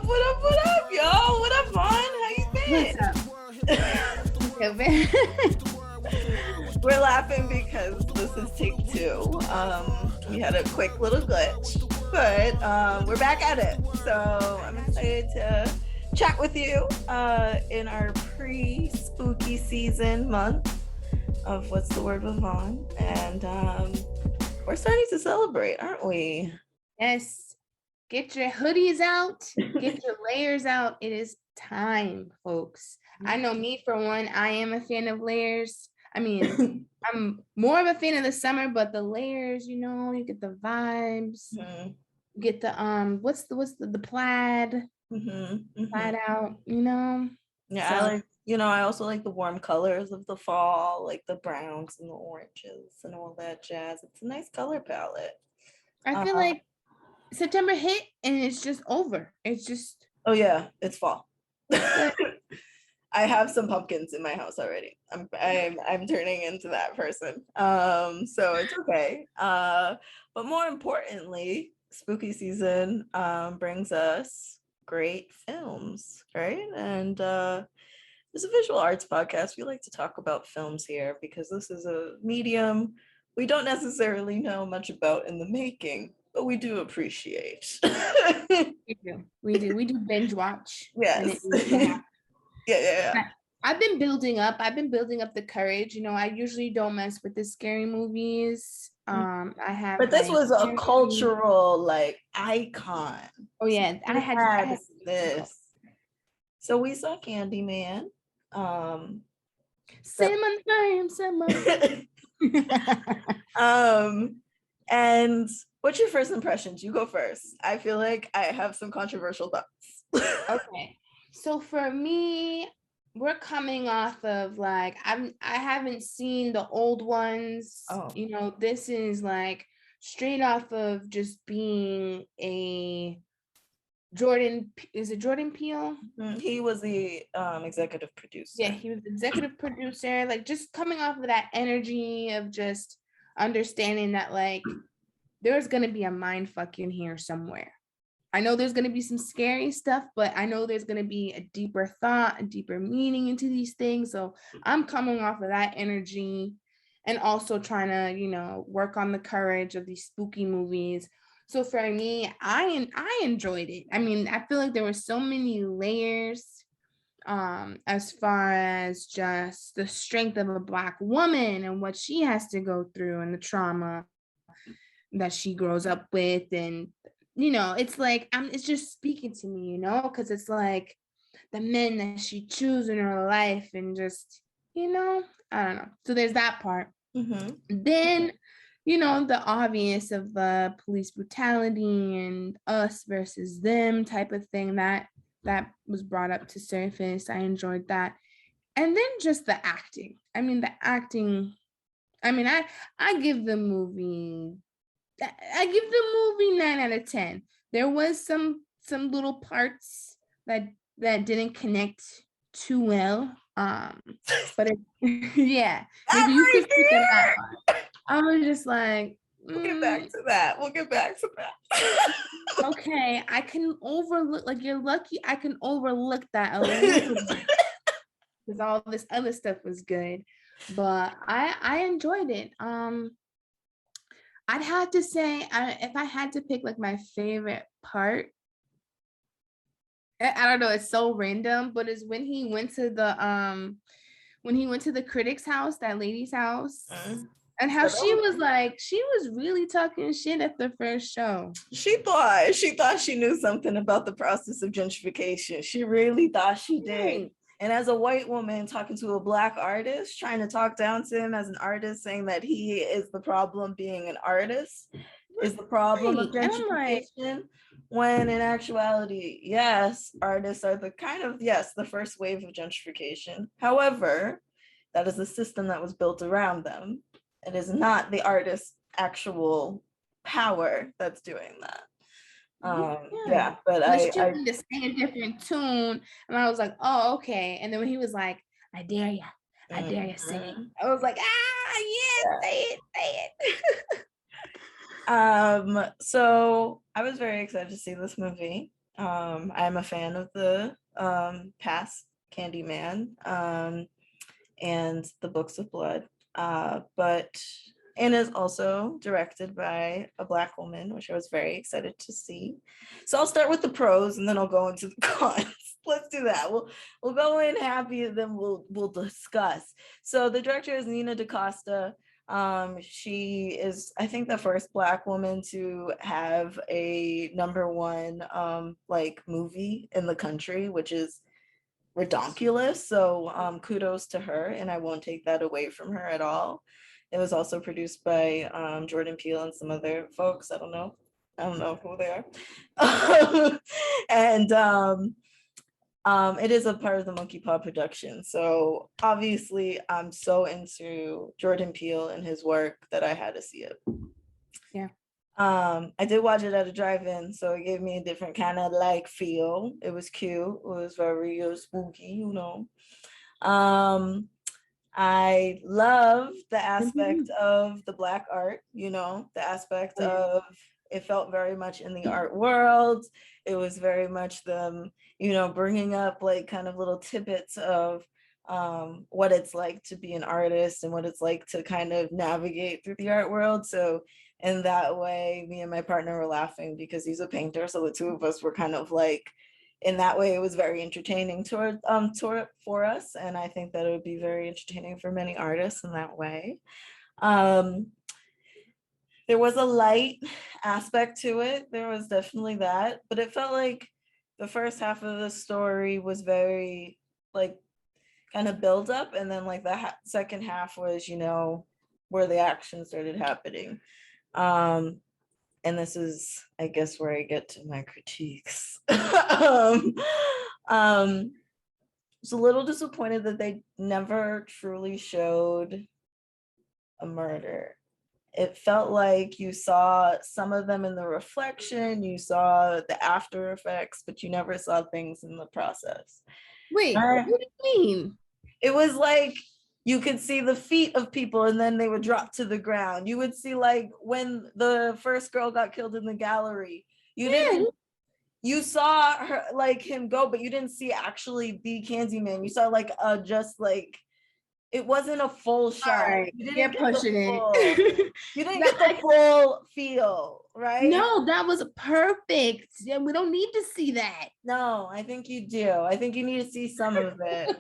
What up, y'all? What up, Vaughn? How you been? What's up? We're laughing because this is take two. We had a quick little glitch, but we're back at it. So I'm excited to chat with you in our pre-spooky season month of What's the Word with Vaughn, and we're starting to celebrate, aren't we? Yes. Get your hoodies out. Get your layers out. It is time, folks. I know me, for one, I am a fan of layers. I mean, I'm more of a fan of the summer, but the layers, you get the vibes. You get the what's the plaid? Plaid out, Yeah, So I also like the warm colors of the fall, like the browns and the oranges and all that jazz. It's a nice color palette. I feel like September hit and it's just over. It's just Oh yeah, it's fall. I have some pumpkins in my house already. I'm turning into that person. So it's okay. But more importantly, spooky season brings us great films, right? And this is a visual arts podcast. We like to talk about films here because this is a medium we don't necessarily know much about in the making, but we do appreciate. we do binge watch. Yes. Yeah. I've been building up the courage. I usually don't mess with the scary movies. But this was a cultural icon. Oh yeah, I had this. So we saw Candyman. And what's your first impressions? You go first. I feel like I have some controversial thoughts. Okay. So for me, we're coming off of I haven't seen the old ones. Oh. This is straight off of just being a Jordan. Is it Jordan Peele? He was the executive producer. Yeah, he was the executive producer. Just coming off of that energy of just understanding that there's gonna be a mind fuck in here somewhere. I know there's going to be some scary stuff, but I know there's going to be a deeper thought, a deeper meaning into these things. So I'm coming off of that energy and also trying to, work on the courage of these spooky movies. So for me, I enjoyed it. I mean, I feel like there were so many layers as far as just the strength of a Black woman and what she has to go through and the trauma that she grows up with, and it's it's just speaking to me, because it's the men that she chooses in her life and just, I don't know. So there's that part. Then, the obvious of the police brutality and us versus them type of thing that was brought up to surface. I enjoyed that. And then just the acting. I mean, I give the movie 9 out of 10. There was some little parts that didn't connect too well. But yeah, maybe you could speak on that one. I was just like, we'll get back to that. Okay, I can overlook. You're lucky I can overlook that a little bit because all this other stuff was good. But I enjoyed it. I'd have to say, if I had to pick my favorite part, I don't know, it's so random, but it's when he went to the critic's house, that lady's house, and how she was really talking shit at the first show. She thought she knew something about the process of gentrification. She really thought she did. And as a white woman talking to a Black artist, trying to talk down to him as an artist, saying that he is the problem being an artist, is the problem of gentrification, when in actuality, yes, artists are the first wave of gentrification. However, that is a system that was built around them. It is not the artist's actual power that's doing that. But I to sing a different tune, and I was like, oh, okay. And then when he was like, I dare you sing, I was like, say it. So I was very excited to see this movie. I'm a fan of the past Candyman and the Books of Blood, but and is also directed by a Black woman, which I was very excited to see. So I'll start with the pros and then I'll go into the cons. Let's do that. We'll go in happy and then we'll discuss. So the director is Nina DaCosta. She is, I think, the first Black woman to have a #1 like movie in the country, which is redonkulous. So kudos to her, and I won't take that away from her at all. It was also produced by Jordan Peele and some other folks. I don't know who they are. And it is a part of the Monkey Paw production. So obviously I'm so into Jordan Peele and his work that I had to see it. Yeah. I did watch it at a drive-in, so it gave me a different kind of like feel. It was cute. It was very spooky, you know. I love the aspect of the Black art, you know, the aspect of it felt very much in the art world. It was very much them, you know, bringing up like kind of little tidbits of what it's like to be an artist and what it's like to kind of navigate through the art world. So in that way, me and my partner were laughing because he's a painter. So the two of us were kind of like, in that way, it was very entertaining for us. And I think that it would be very entertaining for many artists in that way. There was a light aspect to it. There was definitely that, but it felt like the first half of the story was very like kind of build up. And then like the second half was, you know, where the action started happening. And this is, I guess, where I get to my critiques. Was a little disappointed that they never truly showed a murder. It felt like you saw some of them in the reflection, you saw the after effects, but you never saw things in the process. Wait, what do you mean? It was like you could see the feet of people and then they would drop to the ground. You would see like when the first girl got killed in the gallery, you saw her like him go, but you didn't see actually the Candyman. You saw like just like it wasn't a full shot. Right. You didn't You're get pushing it. You didn't get the full feel, right? No, that was perfect. Yeah, we don't need to see that. No, I think you do. I think you need to see some of it.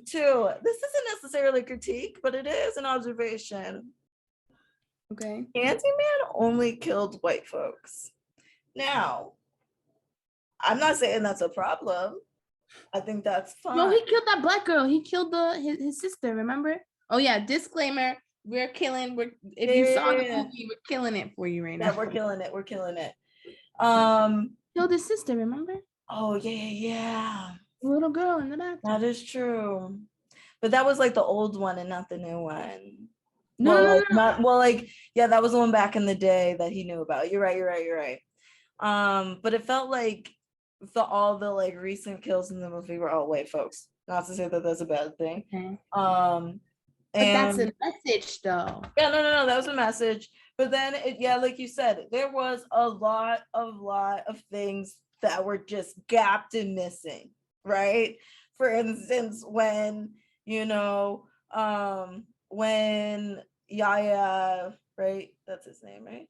Two, this isn't necessarily a critique, but it is an observation. Okay. Candyman only killed white folks. Now, I'm not saying that's a problem. I think that's fine. No, he killed that Black girl. He killed his sister, remember? Oh yeah, disclaimer. If you saw the movie, we're killing it for you right now. Yeah, we're killing it. Killed his sister, remember? Oh yeah. The little girl in the bathroom. That is true. But that was like the old one and not the new one. No. That was the one back in the day that he knew about. You're right. But it felt like all the like recent kills in the movie were all white folks. Not to say that that's a bad thing. Okay. But that's a message though. Yeah, no, that was a message. But then like you said, there was a lot of things that were just gapped and missing, right? For instance, when, you know, when Yaya, right? That's his name, right?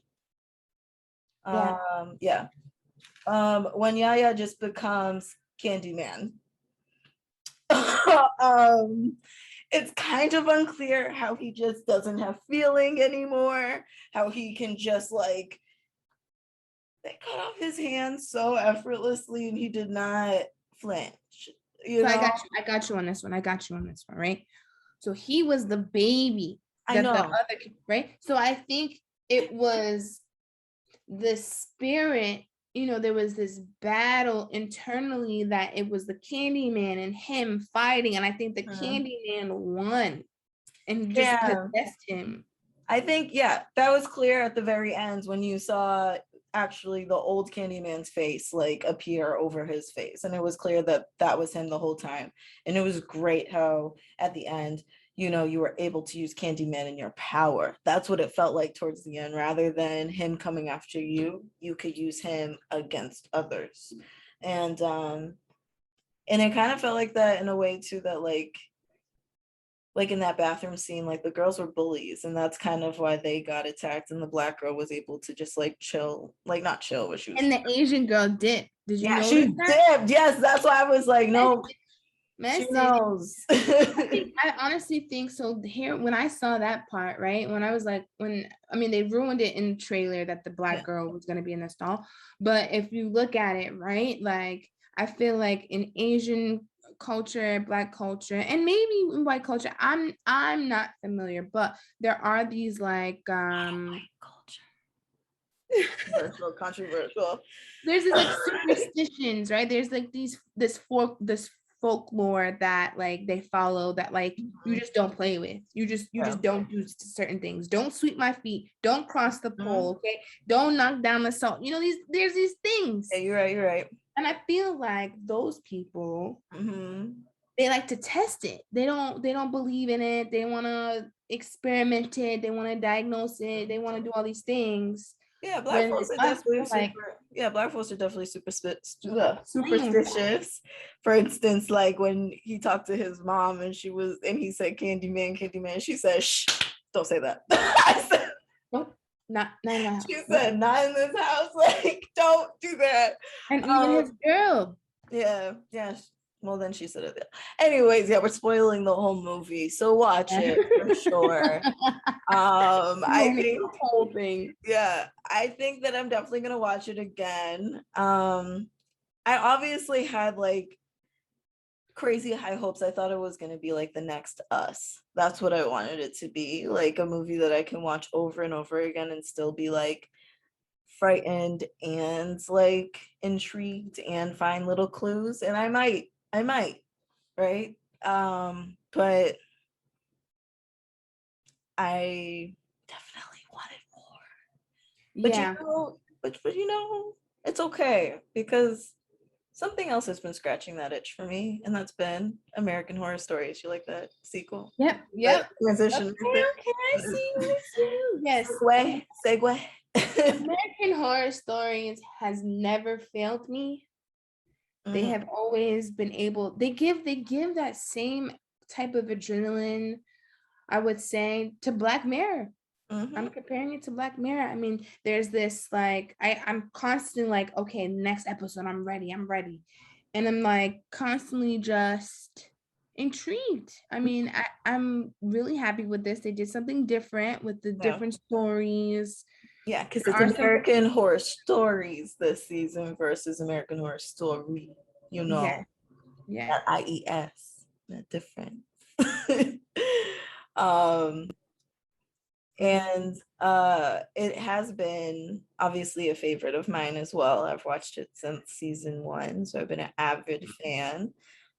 Yeah. When Yaya just becomes Candyman. It's kind of unclear how he just doesn't have feeling anymore, how he can just like, they cut off his hands so effortlessly and he did not flinch. You know? I got you on this one, right? So he was the baby. I know. Right? So I think it was the spirit, you know, there was this battle internally that it was the Candyman and him fighting, and I think the Candyman won and just possessed him. I think, that was clear at the very end when you saw actually the old Candyman's face like appear over his face, and it was clear that that was him the whole time. And it was great how at the end you know, you were able to use Candyman in your power. That's what it felt like towards the end. Rather than him coming after you, you could use him against others. And it kind of felt like that in a way too, that like in that bathroom scene, like the girls were bullies, and that's kind of why they got attacked, and the black girl was able to just like chill, like not chill, but she was, And the Asian girl dipped. Did you yeah, notice she that? dipped. Yes, that's why I was like, no, she Message. knows. I honestly think so. Here, when I saw that part, right, when I was like, they ruined it in the trailer that the black Yeah. girl was going to be in the stall. But if you look at it, right, like I feel like in Asian culture, black culture, and maybe in white culture, I'm not familiar, but there are these like White culture. Controversial. there's these like superstitions, right? There's like this folklore that like they follow that like you just don't play with. You just don't do certain things. Don't sweep my feet. Don't cross the pole. Okay. Don't knock down the salt. You know, there's these things. Yeah, you're right. And I feel like those people, they like to test it. They don't believe in it. They want to experiment it. They want to diagnose it. They want to do all these things. Yeah, black folks are definitely superstitious. For instance, like when he talked to his mom and he said Candyman, she said, shh, don't say that. I said, nope, not in my house. She said, not in this house, like, don't do that. And even his girl. Yeah. Well, then she said it. Anyways, yeah, we're spoiling the whole movie, so watch it for sure. I think the whole thing. Yeah, I think that I'm definitely gonna watch it again. I obviously had like crazy high hopes. I thought it was gonna be like the next Us. That's what I wanted it to be, like a movie that I can watch over and over again and still be like frightened and like intrigued and find little clues. And I might, right? But I definitely wanted more. But Yeah. but you know, it's okay because something else has been scratching that itch for me, and that's been American Horror Stories. You like that sequel? Yep. That transition. Okay, I see you. Yes. Segue. American Horror Stories has never failed me. They have always been able, they give that same type of adrenaline, I would say, to Black Mirror. I'm comparing it to Black Mirror. I mean, there's this like, I'm constantly like, okay, next episode, I'm ready. And I'm like constantly just intrigued. I mean, I'm really happy with this. They did something different with the different stories. Yeah, because it's American Horror Stories this season versus American Horror Story, you know. Yeah. IES, that difference. And it has been obviously a favorite of mine as well. I've watched it since season 1, so I've been an avid fan.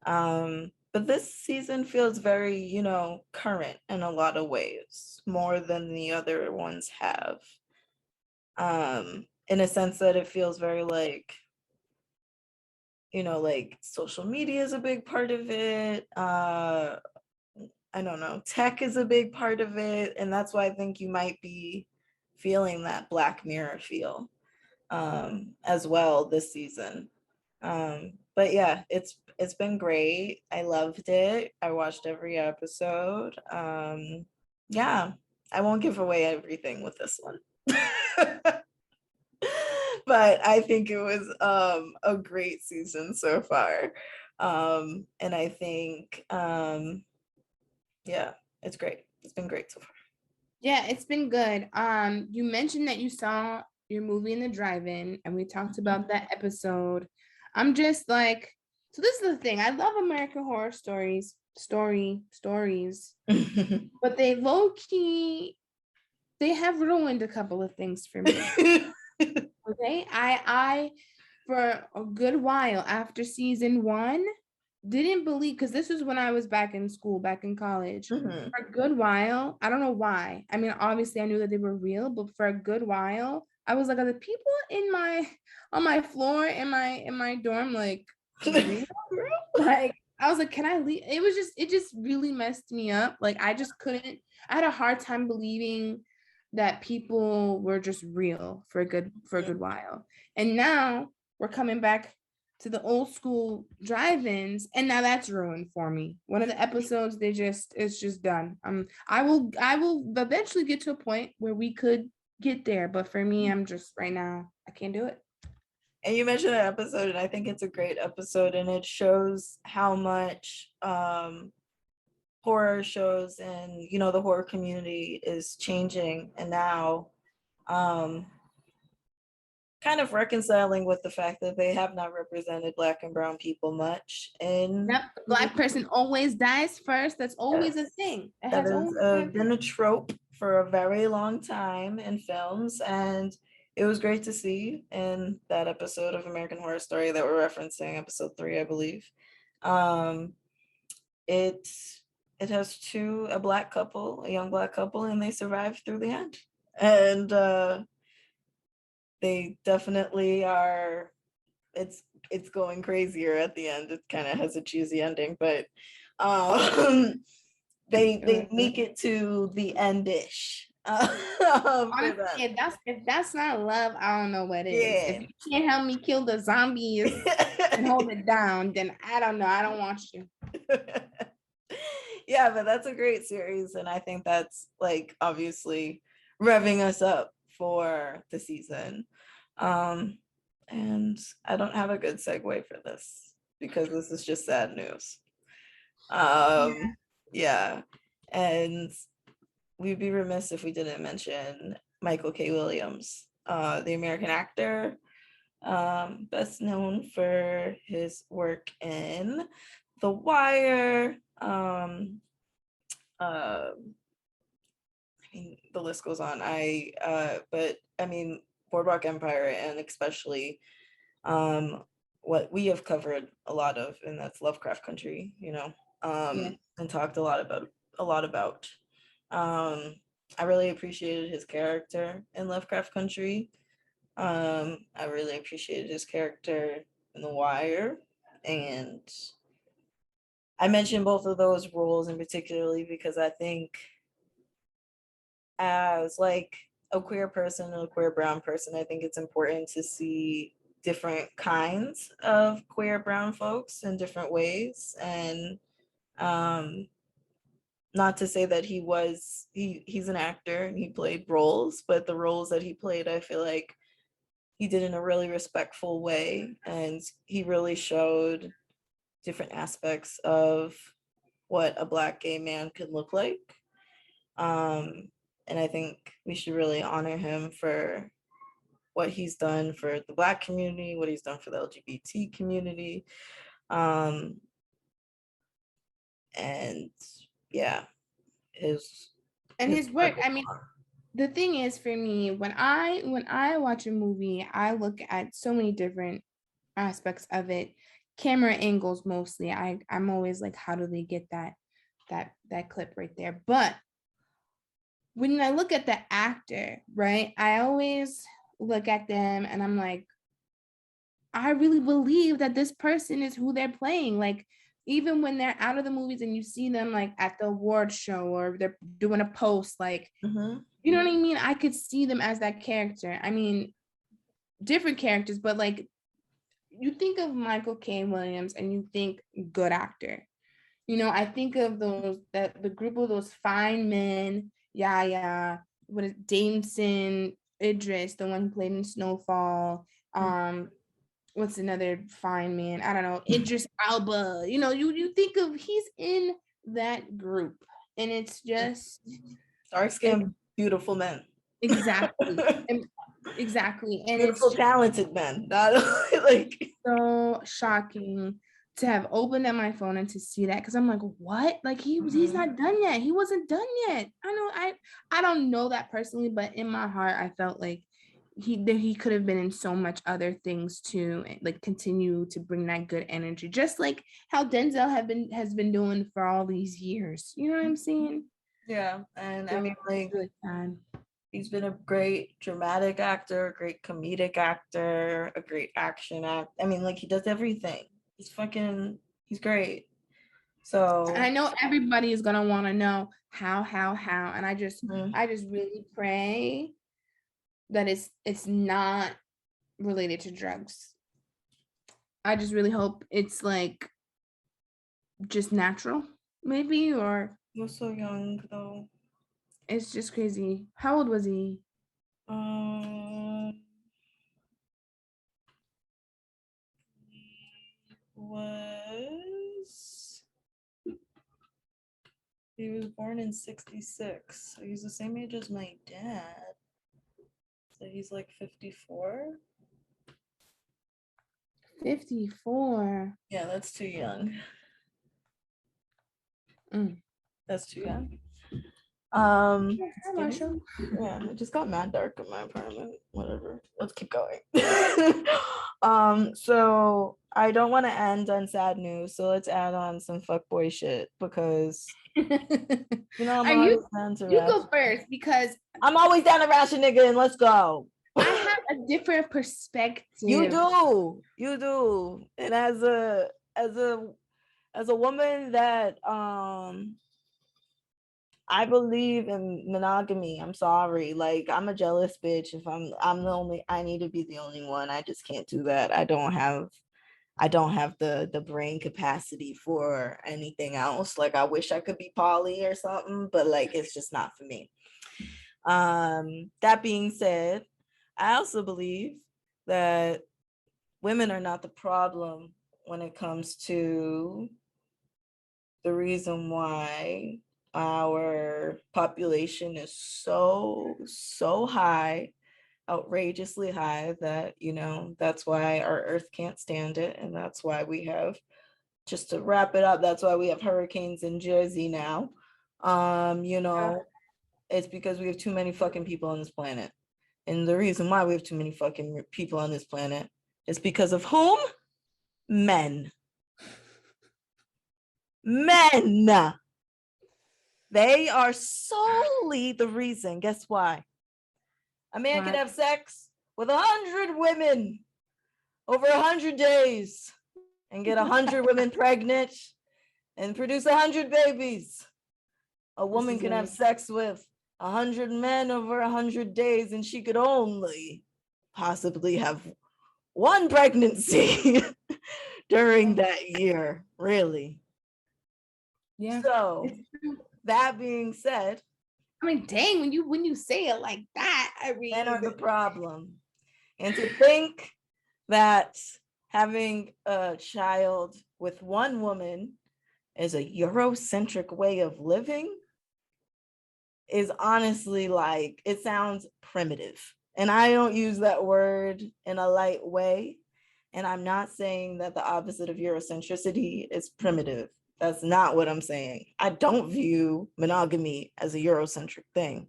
But this season feels very, you know, current in a lot of ways, more than the other ones have. In a sense that it feels very like, you know, like social media is a big part of it. I don't know, tech is a big part of it. And that's why I think you might be feeling that Black Mirror feel as well this season. But yeah, it's been great. I loved it. I watched every episode. Yeah, I won't give away everything with this one. But I think it was a great season so far. And I think yeah, it's great. It's been great so far. Yeah, it's been good. You mentioned that you saw your movie in the drive-in, and we talked about that episode. I'm just like, so this is the thing. I love American Horror Stories, but they low-key, they have ruined a couple of things for me. Okay, I for a good while after season 1 didn't believe, because this was when I was back in school, back in college. For a good while, I don't know why. I mean, obviously I knew that they were real, but for a good while, I was like, are the people on my floor in my dorm like real? Like I was like, can I leave? It just really messed me up. Like, I just couldn't, I had a hard time believing that people were just real for a good while. And now we're coming back to the old school drive-ins, and now that's ruined for me. One of the episodes, it's just done. I will eventually get to a point where we could get there, but for me, I'm just right now, I can't do it. And you mentioned an episode, and I think it's a great episode, and it shows how much horror shows and the horror community is changing, and now kind of reconciling with the fact that they have not represented Black and brown people much in Yep, the Black person always dies first. That's always a thing. It that has has always been a trope for a very long time in films, and it was great to see in that episode of American Horror Story that we're referencing, episode 3, I believe. um it it has a Black couple, a young Black couple, and they survive through the end, and they definitely are. It's going crazier at the end. It kind of has a cheesy ending, but they make it to the endish. honestly, if that's not love, I don't know what is. Yeah. If you can't help me kill the zombies and hold it down, then I don't know. I don't want you. Yeah, but that's a great series, and I think that's like obviously revving us up for the season. And I don't have a good segue for this because this is just sad news. Yeah, and we'd be remiss if we didn't mention Michael K. Williams, the American actor, best known for his work in The Wire. I mean, the list goes on. But I mean, Boardwalk Empire, and especially what we have covered a lot of, and that's Lovecraft Country, and talked a lot about. I really appreciated his character in Lovecraft Country. I really appreciated his character in The Wire, and I mentioned both of those roles in particularly because I think as like a queer person, a queer brown person, I think it's important to see different kinds of queer brown folks in different ways. And not to say that he's an actor and he played roles, but the roles that he played, I feel like he did in a really respectful way, and he really showed different aspects of what a Black gay man could look like. And I think we should really honor him for what he's done for the Black community, what he's done for the LGBT community. And yeah, his work. I mean, the thing is, for me, when I watch a movie, I look at so many different aspects of it, camera angles mostly. I'm always like, how do they get that clip right there? But when I look at the actor, right, I always look at them and I'm like, I really believe that this person is who they're playing. Like, even when they're out of the movies and you see them like at the award show or they're doing a post, like, you know what I mean? I could see them as that character. I mean, different characters, but like, you think of Michael K. Williams and you think good actor. I think of the group of those fine men, Yaya, what is Damson Idris, the one who played in Snowfall. What's another fine man? I don't know, Idris Alba. You think of, he's in that group, and it's just dark-skinned, beautiful men. Exactly. Exactly. And beautiful, it's talented men. Not like so shocking to have opened up my phone and to see that, because I'm like, what? Like, he's not done yet. He wasn't done yet. I don't know that personally, but in my heart, I felt like he could have been in so much other things too, like continue to bring that good energy, just like how Denzel has been doing for all these years. You know what I'm saying? Yeah, and so, I mean, like, really sad. He's been a great dramatic actor, a great comedic actor, a great action actor. I mean, like, he does everything. He's great. So And I know everybody is gonna want to know how, and I just mhm. really pray that it's not related to drugs. I just really hope it's like just natural, maybe, or He was so young though. it's just crazy. How old was he? Um, was he was born in 66. So he's the same age as my dad. So he's like 54. 54. Yeah, that's too young. Mm. That's too young. Hi, Marshall. Yeah, it just got mad dark in my apartment. Whatever. Let's keep going. So I don't want to end on sad news, so let's add on some fuckboy shit because you know I'm Are always you down to you go ration. first because I'm always down to ration, nigga, and let's go. I have a different perspective. You do, and as a woman that I believe in monogamy. I'm sorry. Like I'm a jealous bitch. If I'm the only, I need to be the only one. I just can't do that. I don't have the brain capacity for anything else. Like I wish I could be poly or something, but like it's just not for me. That being said, I also believe that women are not the problem when it comes to the reason why our population is so high, outrageously high, that that's why our earth can't stand it, and that's why we have, just to wrap it up, that's why we have hurricanes in Jersey now. It's because we have too many fucking people on this planet, and the reason why we have too many fucking people on this planet is because of whom? Men. They are solely the reason. Guess why? A man can have sex with 100 women over 100 days and get 100 women pregnant and produce 100 babies. A woman can have sex with 100 men over 100 days and she could only possibly have one pregnancy during that year, really. Yeah. So that being said, I mean, dang, when you say it like that, I mean, men are the problem. And to think that having a child with one woman is a Eurocentric way of living is honestly, like, it sounds primitive. And I don't use that word in a light way. And I'm not saying that the opposite of Eurocentricity is primitive. That's not what I'm saying. I don't view monogamy as a Eurocentric thing.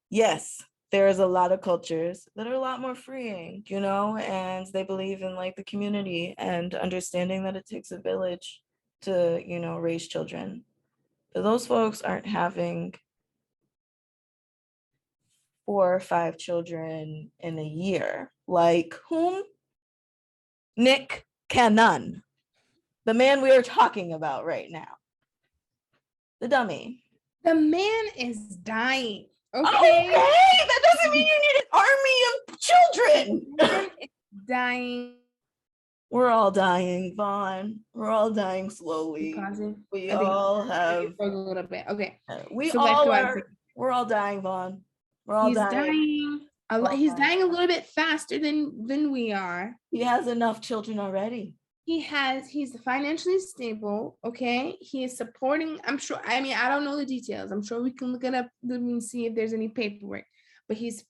Yes, there's a lot of cultures that are a lot more freeing, and they believe in like the community and understanding that it takes a village to, raise children. But those folks aren't having 4 or 5 children in a year. Like whom? Nick Cannon, the man we are talking about right now. The dummy. the man is dying. Okay. That doesn't mean you need an army of children. The man is dying. We're all dying, Vaughn. We're all dying slowly. We all have a little bit. Okay. We So all are. We're all dying, Vaughn. We're all he's dying. He's dying a little bit faster than we are. He has enough children already. He's financially stable. Okay. He is supporting, I'm sure. I mean, I don't know the details. I'm sure we can look it up and see if there's any paperwork. But he's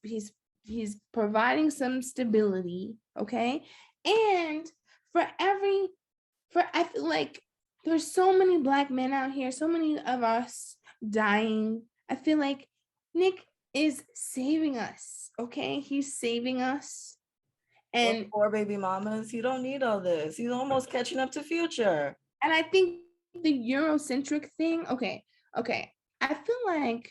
providing some stability. Okay. And I feel like there's so many Black men out here, so many of us dying. I feel like Nick is saving us. Okay. He's saving us. And 4 baby mamas, you don't need all this. He's almost catching up to Future. And I think the Eurocentric thing, okay. I feel like,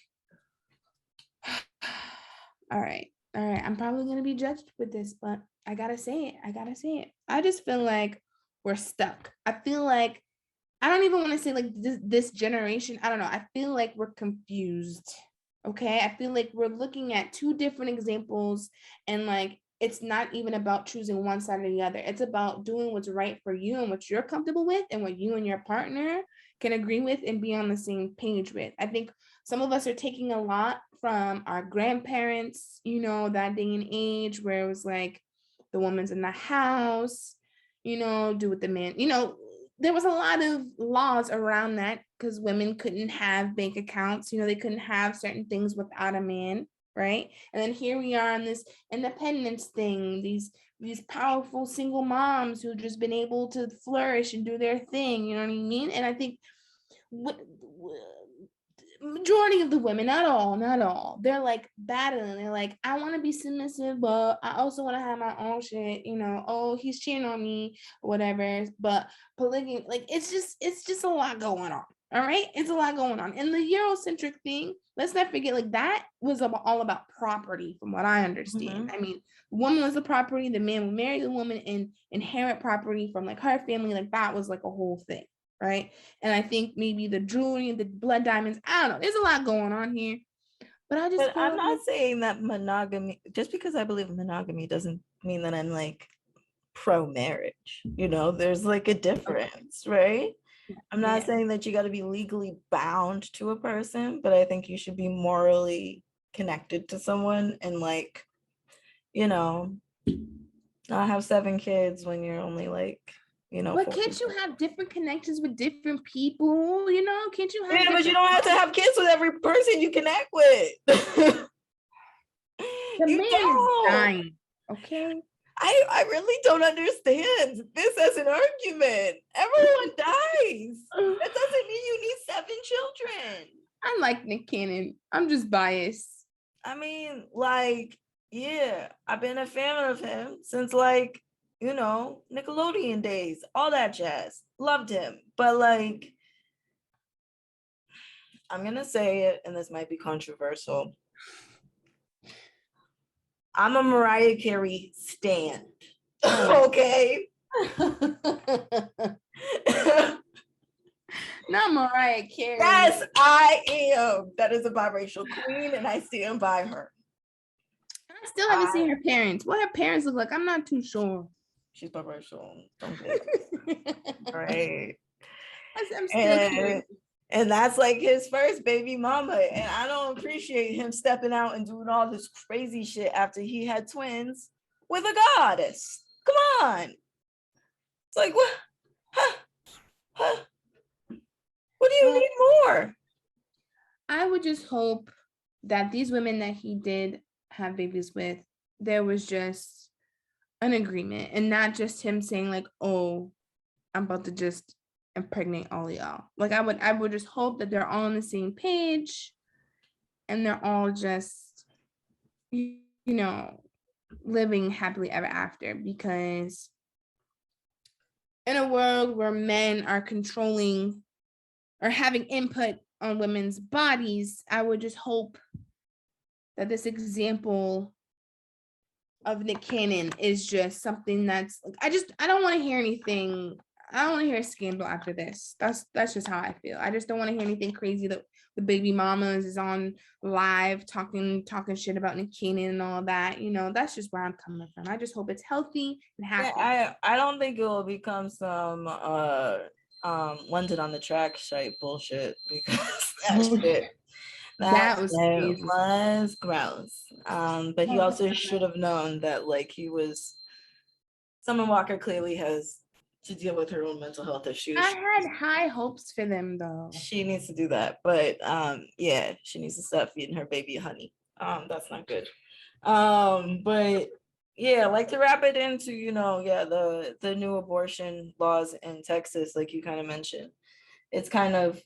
all right. I'm probably going to be judged with this, but I got to say it. I just feel like we're stuck. I feel like I don't even want to say like this generation. I don't know. I feel like we're confused. Okay. I feel like we're looking at two different examples, and like it's not even about choosing one side or the other. It's about doing what's right for you and what you're comfortable with and what you and your partner can agree with and be on the same page with. I think some of us are taking a lot from our grandparents, that day and age where it was like the woman's in the house, do what the man, there was a lot of laws around that because women couldn't have bank accounts, they couldn't have certain things without a man, right? And then here we are on this independence thing, these powerful single moms who've just been able to flourish and do their thing, you know what I mean? And I think majority of the women, not all, they're like battling. They're like, I want to be submissive, but I also want to have my own shit, oh, he's cheating on me, whatever. But polygamy, like it's just a lot going on. All right, it's a lot going on. And the Eurocentric thing, let's not forget, like that was all about property, from what I understand. I mean, the woman was the property, the man would marry the woman and inherit property from like her family, like that was like a whole thing, right? And I think maybe the jewelry and the blood diamonds, I don't know, there's a lot going on here. But I'm not saying that monogamy, just because I believe in monogamy doesn't mean that I'm like pro marriage. There's like a difference, right? I'm not saying that you got to be legally bound to a person, but I think you should be morally connected to someone and like, not have 7 kids when you're only like, but can't you have different connections with different people? Can't you have? Yeah, but you don't have to have kids with every person you connect with. The man is dying. Okay. I really don't understand this as an argument. Everyone dies. That doesn't mean you need 7 children. I like Nick Cannon. I'm just biased. I mean, like, yeah, I've been a fan of him since like, Nickelodeon days, all that jazz. Loved him. But like, I'm gonna say it, and this might be controversial. I'm a Mariah Carey stan. Okay. Not Mariah Carey. Yes, I am. That is a biracial queen, and I stand by her. I still haven't seen her parents. What her parents look like, I'm not too sure. She's biracial. Don't get it. Right. I'm still curious. And that's like his first baby mama. And I don't appreciate him stepping out and doing all this crazy shit after he had twins with a goddess. Come on. It's like, what? Huh? What do you need more? I would just hope that these women that he did have babies with, there was just an agreement and not just him saying like, oh, I'm about to just impregnate all of y'all. Like I would just hope that they're all on the same page and they're all just, living happily ever after, because in a world where men are controlling or having input on women's bodies, I would just hope that this example of Nick Cannon is just something that's like, I don't want to hear anything. I don't want to hear a scandal after this. That's just how I feel. I just don't want to hear anything crazy that the baby mamas is on live talking shit about Nick Cannon and all that. That's just where I'm coming from. I just hope it's healthy and happy. Yeah, I don't think it will become some London on the Track type bullshit, because that was gross. But he also should have known that like Summer Walker clearly has to deal with her own mental health issues. I had high hopes for them though. She needs to do that, but yeah, she needs to stop feeding her baby honey. That's not good. But yeah, like to wrap it into, the new abortion laws in Texas, like you kind of mentioned. It's kind of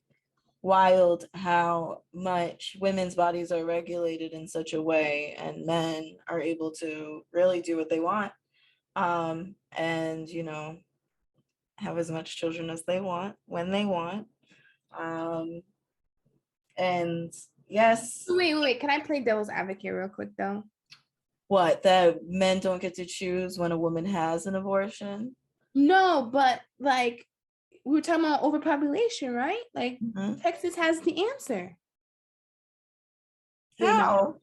wild how much women's bodies are regulated in such a way, and men are able to really do what they want, and have as much children as they want when they want, and yes. Wait, can I play devil's advocate real quick though? What, that men don't get to choose when a woman has an abortion? No, but like we were talking about overpopulation, right? Like Mhm. Texas has the answer. Wait, no, How?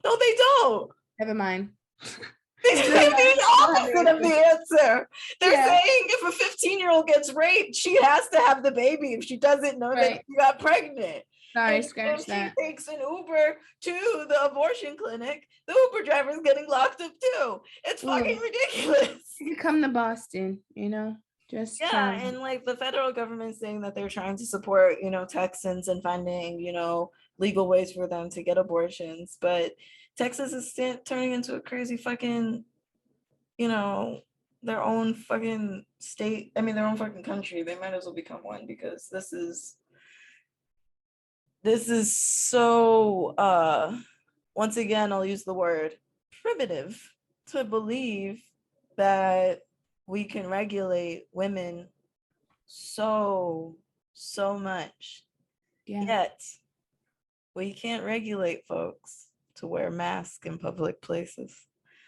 No, they don't. never mind. They Never say mind. the Don't have opposite of the answer. They're Yeah, saying if a 15-year-old gets raped, she has to have the baby if she doesn't know that right. she got pregnant. Sorry, And scratch if she that. takes an Uber to the abortion clinic, the Uber driver's getting locked up too. It's fucking Look, ridiculous. you could come to Boston, you know, just Yeah, trying. and like the federal government saying that they're trying to support, Texans and finding, legal ways for them to get abortions, but Texas is turning into a crazy fucking, you know, their own fucking state. I mean, their own fucking country. They might as well become one because this is so once again, I'll use the word primitive to believe that we can regulate women so much. Yeah. Yet we can't regulate folks to wear masks in public places.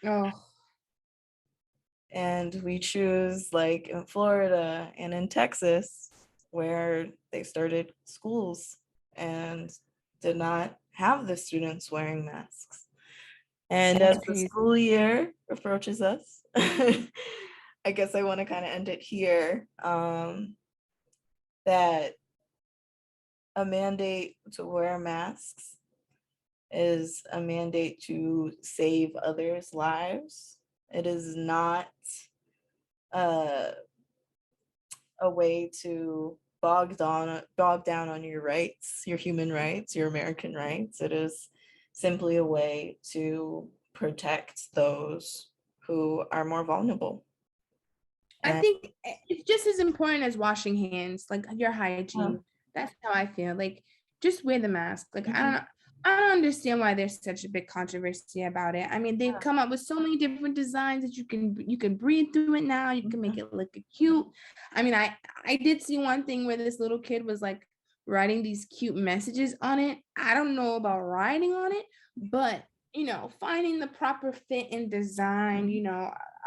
Oh, And we choose, like in Florida and in Texas, where they started schools and did not have the students wearing masks. And that's as the crazy. school year approaches us, I guess I want to kind of end it here, that a mandate to wear masks is a mandate to save others' lives. It is not uh, a way to bog down on your rights, your human rights, your American rights. It is simply a way to protect those who are more vulnerable. I And think it's just as important as washing hands, like your yeah, hygiene. That's how I feel. Like, just wear the mask. Like, mhm, I don't understand why there's such a big controversy about it. I mean, they've come up with so many different designs that you can breathe through it now. You can make it look cute. I mean, I did see one thing where this little kid was like writing these cute messages on it. I don't know about writing on it, but finding the proper fit and design,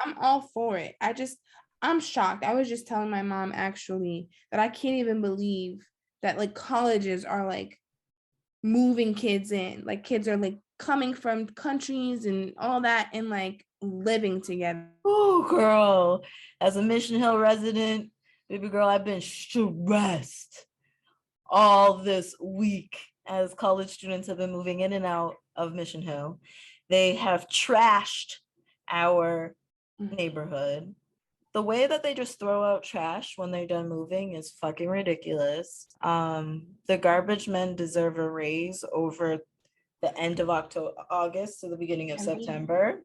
I'm all for it. I'm shocked. I was just telling my mom actually that I can't even believe that like colleges are like moving kids in. Like kids are like coming from countries and all that and like living together. oh, girl, as a Mission Hill resident, baby girl, I've been stressed all this week as college students have been moving in and out of Mission Hill. They have trashed our neighborhood. The way that they just throw out trash when they're done moving is fucking ridiculous. The garbage men deserve a raise over the end of August to the beginning of September.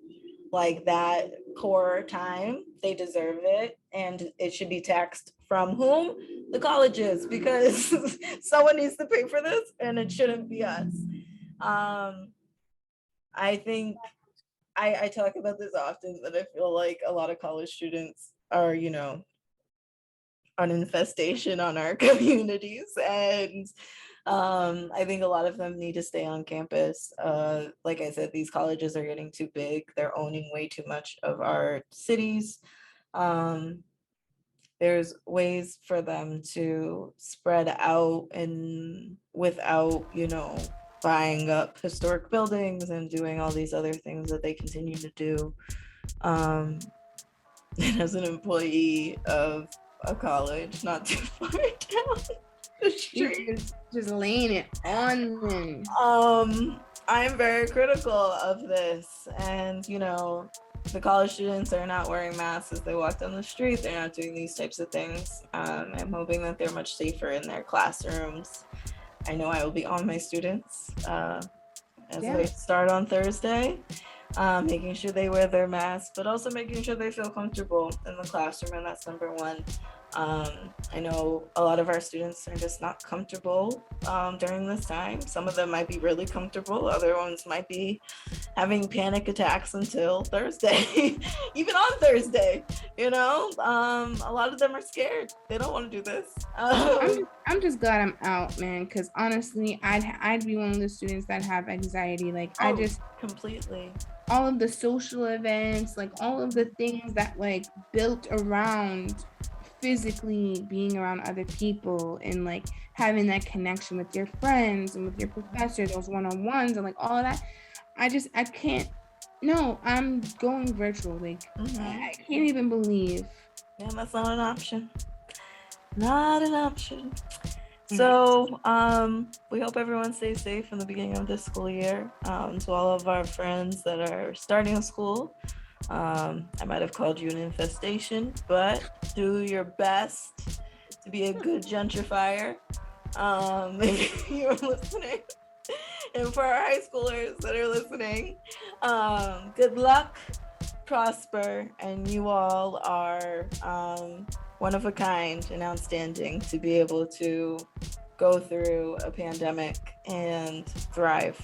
Like that core time, they deserve it. And it should be taxed from whom? The colleges, because someone needs to pay for this and it shouldn't be us. I think I talk about this often that I feel like a lot of college students are, an infestation on our communities. And I think a lot of them need to stay on campus. Like I said, these colleges are getting too big. They're owning way too much of our cities. There's ways for them to spread out and without, buying up historic buildings and doing all these other things that they continue to do. And as an employee of a college not too far down the street, Just laying it on them. I'm very critical of this. And, the college students are not wearing masks as they walk down the street. They're not doing these types of things. I'm hoping that they're much safer in their classrooms. I know I will be on my students as they start on Thursday, making sure they wear their masks, but also making sure they feel comfortable in the classroom, and that's number one. I know a lot of our students are just not comfortable during this time. Some of them might be really comfortable. Other ones might be having panic attacks until Thursday, even on Thursday, a lot of them are scared. They don't want to do this. I'm just glad I'm out, man, because honestly, I'd be one of the students that have anxiety. Like I just completely. All of the social events, like all of the things that like built around physically being around other people and like having that connection with your friends and with your professor, those one-on-ones and like all of that. I can't. No, I'm going virtual. Like I can't even believe. Yeah, that's not an option. Not an option. So we hope everyone stays safe in the beginning of this school year. To all of our friends that are starting school, I might have called you an infestation, but do your best to be a good gentrifier. If you're listening, and for our high schoolers that are listening, good luck, prosper, and you all are one of a kind and outstanding to be able to go through a pandemic and thrive.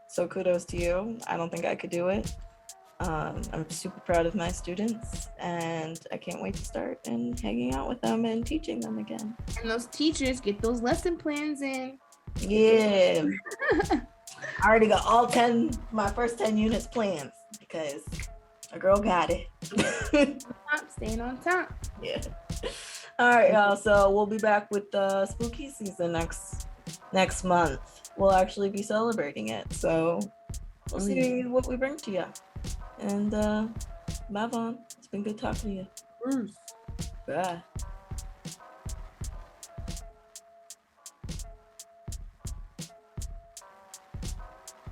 So kudos to you. I don't think I could do it. I'm super proud of my students, and I can't wait to start and hanging out with them and teaching them again. And those teachers get those lesson plans in. Yeah. I already got all 10, my first 10 units planned because a girl got it. Staying on top. Yeah. All right, y'all. So we'll be back with the spooky season next month. We'll actually be celebrating it. So we'll see what we bring to you. And Mavon, it's been good talking to you. Bruce. Bye.